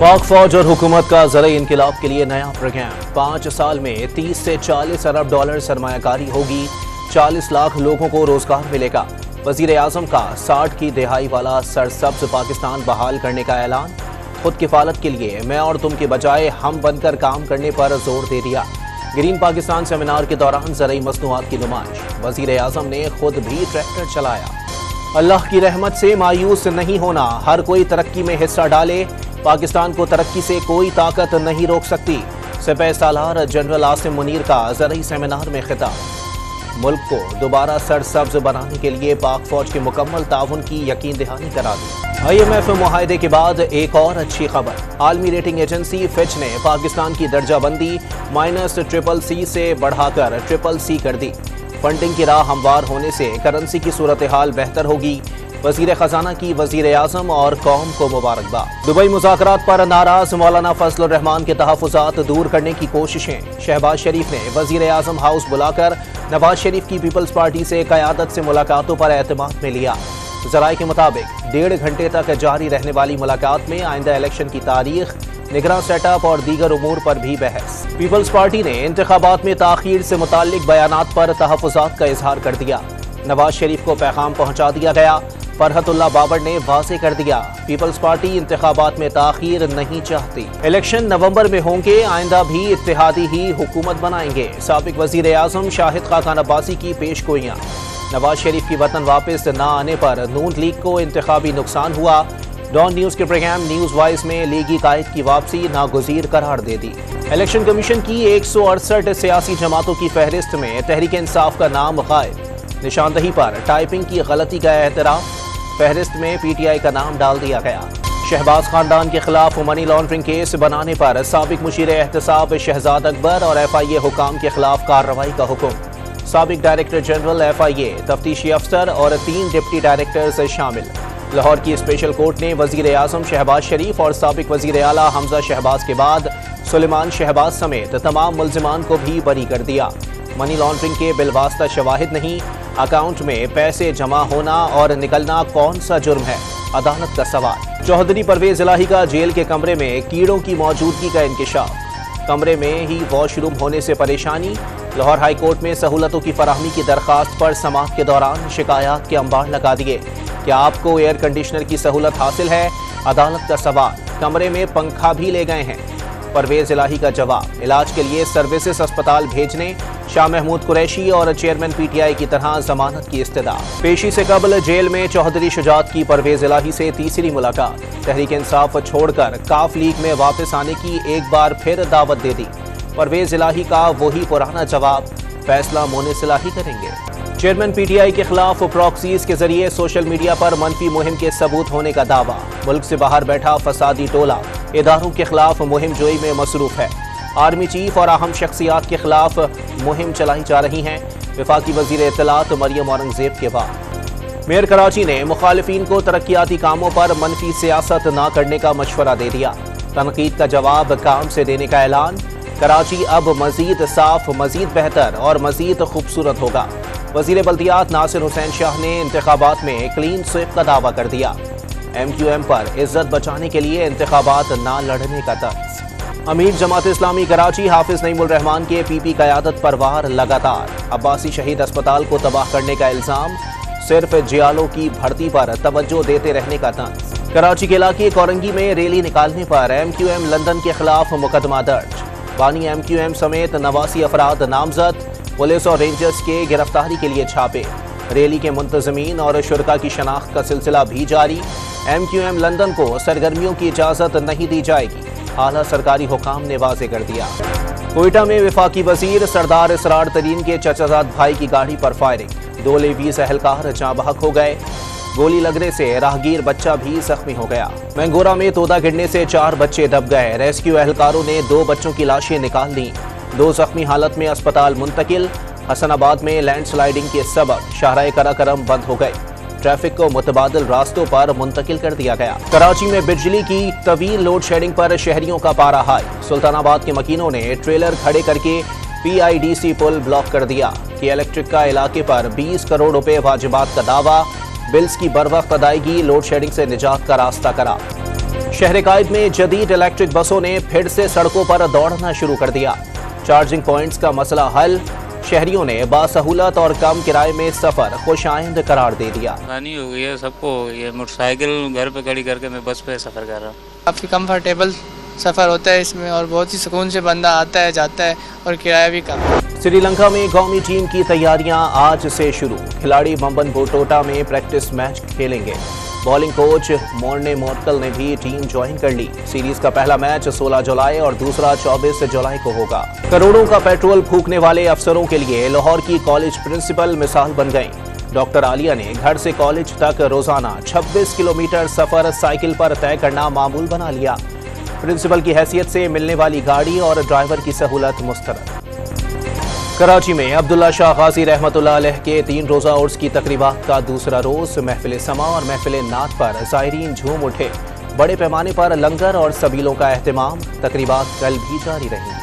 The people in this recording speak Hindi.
पाक फौज और हुकूमत का ज़राई इनकिलाब के लिए नया प्रोग्राम। 5 साल में 30 से 40 अरब डॉलर सरमायाकारी होगी। 40 लाख लोगों को रोजगार मिलेगा। वजीर आजम का 60 की दिहाई वाला सरसब्ज पाकिस्तान बहाल करने का ऐलान। खुद किफालत के लिए मैं और तुम के बजाय हम बनकर काम करने पर जोर दे दिया। ग्रीन पाकिस्तान सेमिनार के दौरान ज़राई मसनूआत की नुमाइश। वजीर आजम ने खुद भी ट्रैक्टर चलाया। अल्लाह की रहमत से मायूस नहीं होना, हर कोई तरक्की में हिस्सा डाले। पाकिस्तान को तरक्की से कोई ताकत नहीं रोक सकती। सिपह सालार जनरल आसिम मुनीर का ज़राई सेमिनार में खिताब। मुल्क को दोबारा सरसब्ज बनाने के लिए पाक फौज के मुकम्मल ताउन की यकीन दहानी करा दी। IMF मुआहदे के बाद एक और अच्छी खबर। आलमी रेटिंग एजेंसी फिच ने पाकिस्तान की दर्जाबंदी -CCC से बढ़ाकर CCC कर दी। फंडिंग की राह हमवार होने से करेंसी की सूरत हाल बेहतर होगी। वजीर खजाना की वजीर आजम और कौम को मुबारकबाद। दुबई मुज़ाकरात पर नाराज मौलाना फजल रहमान के तहफ़्फ़ुज़ात दूर करने की कोशिशें। शहबाज शरीफ ने वजीर आजम हाउस बुलाकर नवाज शरीफ की पीपल्स पार्टी से क़यादत से मुलाकातों पर एतमाद में लिया। ज़राए के मुताबिक 1.5 घंटे तक जारी रहने वाली मुलाकात में आइंदा इलेक्शन की तारीख, निगरान सेटअप और दीगर उमूर पर भी बहस। पीपल्स पार्टी ने इंतखाबात में ताख़ीर से मुताल्लिक बयानात पर तहफ़्फ़ुज़ात का इजहार कर दिया। नवाज शरीफ को पैगाम पहुँचा दिया गया। फरहतुल्लाह बाबर ने वाज़ेह कर दिया, पीपल्स पार्टी इंतखाबात में ताख़ीर नहीं चाहती। इलेक्शन नवंबर में होंगे, आइंदा भी इत्तेहादी ही हुकूमत बनाएंगे। साबिक वज़ीर आज़म शाहिद खाकान अब्बासी की पेशगोइयाँ। नवाज शरीफ की वतन वापस न आने पर नून लीग को इंतखाबी नुकसान हुआ। डॉन न्यूज़ के प्रोग्राम न्यूज़ वाइज में लीगी कायद की वापसी नागुज़ीर करार दे दी। इलेक्शन कमीशन की 168 सियासी जमातों की फहरिस्त में तहरीक इंसाफ का नाम गायब। निशानदही पर टाइपिंग की गलती का एतराफ़। फहरिस्त में PTI का नाम डाल दिया गया। शहबाज खानदान के खिलाफ मनी लॉन्ड्रिंग केस बनाने पर साबिक मुशीर एहतसाब शहजाद अकबर और FIA हुकाम के खिलाफ कार्रवाई का हुक्म। साबिक डायरेक्टर जनरल FIA, तफ्तीशी अफसर और 3 डिप्टी डायरेक्टर्स शामिल। लाहौर की स्पेशल कोर्ट ने वजीर आजम शहबाज शरीफ और साबिक वजीर आला हमजा शहबाज के बाद सुलेमान शहबाज समेत तमाम मुल्जिमान को भी बरी कर दिया। मनी लॉन्ड्रिंग के बिलवास्ता शवाहिद नहीं, अकाउंट में पैसे जमा होना और निकलना कौन सा जुर्म है, अदालत का सवाल। चौधरी परवेज इलाही का जेल के कमरे में कीड़ों की मौजूदगी का इंकशाफ। कमरे में ही वॉशरूम होने से परेशानी। लाहौर हाई कोर्ट में सहूलतों की फराहमी की दरखास्त पर समाअत के दौरान शिकायत के अंबार लगा दिए। क्या आपको एयर कंडीशनर की सहूलत हासिल है, अदालत का सवाल। कमरे में पंखा भी ले गए हैं, परवेज इलाही का जवाब। इलाज के लिए सर्विसेज अस्पताल भेजने। शाह महमूद कुरैशी और चेयरमैन PTI की तरह जमानत की इस्तदा। पेशी से कबल जेल में चौधरी शुजात की परवेज इलाही से तीसरी मुलाकात। तहरीक इंसाफ छोड़कर काफ लीग में वापस आने की एक बार फिर दावत दे दी। परवेज इलाही का वही पुराना जवाब, फैसला मोनिस इलाही करेंगे। चेयरमैन PTI के खिलाफ प्रॉक्सीज के जरिए सोशल मीडिया पर मनफी मुहिम के सबूत होने का दावा। मुल्क से बाहर बैठा फसादी टोला इदारों के खिलाफ मुहिम जोई में मसरूफ है। आर्मी चीफ और अहम शख्सियात के खिलाफ मुहिम चलाई जा रही हैं। वफाकी वजीर इत्तलात मरियम औरंगजेब के बाद मेयर कराची ने मुखालिफिन को तरक्याती कामों पर मनफी सियासत न करने का मशवरा दे दिया। तनकीद का जवाब काम से देने का ऐलान। कराची अब मजीद साफ, मजीद बेहतर और मजीद खूबसूरत होगा। वजीर बल्दियात नासिर हुसैन शाह ने इंतखाबात में क्लीन स्वीप का दावा कर दिया। MQM पर इज्जत बचाने के लिए इंतखाबात न लड़ने का तर्ज। अमीर जमात इस्लामी कराची हाफिज नईमुल रहमान के PP क़यादत पर वार लगातार। अब्बासी शहीद अस्पताल को तबाह करने का इल्जाम। सिर्फ जियालों की भर्ती पर तवज्जो देते रहने का तंज। कराची के इलाके कोरंगी में रैली निकालने पर MQM लंदन के खिलाफ मुकदमा दर्ज। बानी MQM समेत 89 अफराद नामजद। पुलिस और रेंजर्स के गिरफ्तारी के लिए छापे। रैली के मुंतजमीन और शुरका की शनाख्त का सिलसिला भी जारी। MQM लंदन को सरगर्मियों की इजाजत नहीं दी जाएगी, आला सरकारी हुकाम ने वाज़ेह कर दिया। कोयटा में वफाकी वजीर सरदार इसरार तरीन के चचाजाद भाई की गाड़ी पर फायरिंग। 2 लेवीज अहलकार जाँ बहक हो गए। गोली लगने से राहगीर बच्चा भी जख्मी हो गया। मैंगोरा में तोदा गिरने से 4 बच्चे दब गए। रेस्क्यू एहलकारों ने 2 बच्चों की लाशें निकाल ली। 2 जख्मी हालत में अस्पताल मुंतकिल। हसनाबाद में लैंडस्लाइडिंग के सबब शाहराह कराकरम बंद हो गए। ट्रैफिक को मुतबादिल रास्तों पर मुंतकिल कर दिया गया। कराची में बिजली की तवील लोड शेडिंग पर शहरियों का पारा हाई। सुल्तानाबाद के मकीनों ने ट्रेलर खड़े करके PIDC पुल ब्लॉक कर दिया। कि इलेक्ट्रिक का इलाके पर 20 करोड़ रुपए वाजिबात का दावा। बिल्स की बरवक्त अदायगी लोड शेडिंग से निजात का रास्ता करा। शहर कायद में जदीद इलेक्ट्रिक बसों ने फिर से सड़कों पर दौड़ना शुरू कर दिया। चार्जिंग पॉइंट्स का मसला हल, शहरियों ने बासहूलत और कम किराए में सफर खुशाइंद करार दे दिया। आसानी हो गई है सबको, ये मोटरसाइकिल घर पे खड़ी करके मैं बस पे सफर कर रहा हूँ। काफ़ी कंफर्टेबल सफ़र होता है इसमें और बहुत ही सुकून से बंदा आता है जाता है और किराया भी कम। श्रीलंका में कौमी टीम की तैयारियां आज से शुरू। खिलाड़ी बम्बन बोटोटा में प्रैक्टिस मैच खेलेंगे। बॉलिंग कोच मोर्ने मोर्कल ने भी टीम ज्वाइन कर ली। सीरीज का पहला मैच 16 जुलाई और दूसरा 24 जुलाई को होगा। करोड़ों का पेट्रोल फूकने वाले अफसरों के लिए लाहौर की कॉलेज प्रिंसिपल मिसाल बन गई। डॉक्टर आलिया ने घर से कॉलेज तक रोजाना 26 किलोमीटर सफर साइकिल पर तय करना मामूल बना लिया। प्रिंसिपल की हैसियत से मिलने वाली गाड़ी और ड्राइवर की सहूलत मुस्तरद। कराची में अब्दुल्ला शाह गाजी रहमतुल्लाह अलैह के 3 रोजा उर्स की तकरीबात का दूसरा रोज महफिल समा और महफिल नात पर ज़ायरीन झूम उठे। बड़े पैमाने पर लंगर और सबीलों का एहतमाम। तकरीबात कल भी जारी रहेंगी।